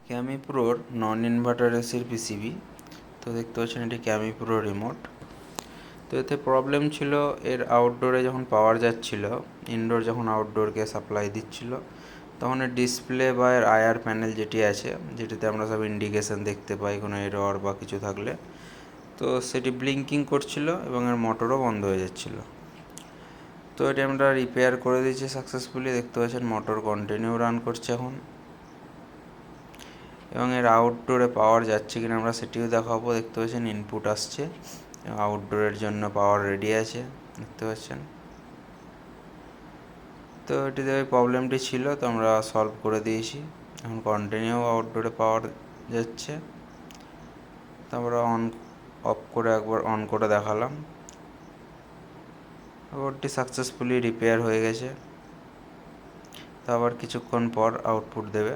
ক্যামি প্রোর নন inverter এসির PCB. তো দেখতে পাচ্ছেন এটি ক্যামি প্রো রিমোট। তো এতে প্রবলেম ছিল এর আউটডোরে যখন পাওয়ার যাচ্ছিল, ইনডোর যখন আউটডোরকে সাপ্লাই দিচ্ছিল, তখন এর ডিসপ্লে বা এর আইআর প্যানেল যেটি আছে, যেটিতে আমরা সব ইন্ডিকেশান দেখতে পাই কোনো এরর বা কিছু থাকলে, তো সেটি ব্লিঙ্কিং করছিল এবং এর মোটরও বন্ধ হয়ে যাচ্ছিলো। তো এটি আমরা রিপেয়ার করে দিয়েছি সাকসেসফুলি। দেখতে পাচ্ছেন মোটর কন্টিনিউ রান করছে এখন, এবং এর আউটডোরে পাওয়ার যাচ্ছে কিনা আমরা সেটিও দেখাবো। দেখতে পাচ্ছেন ইনপুট আসছে, আউটডোরের জন্য পাওয়ার রেডি আছে, দেখতে পাচ্ছেন। তো এটিতে ওই প্রবলেমটি ছিল, তো আমরা সলভ করে দিয়েছি। এখন কন্টিনিউ আউটডোরে পাওয়ার যাচ্ছে। তো আমরা অফ করে একবার অন করে দেখালাম, বোর্ডটি সাকসেসফুলি রিপেয়ার হয়ে গেছে। তো আবার কিছুক্ষণ পর আউটপুট দেবে।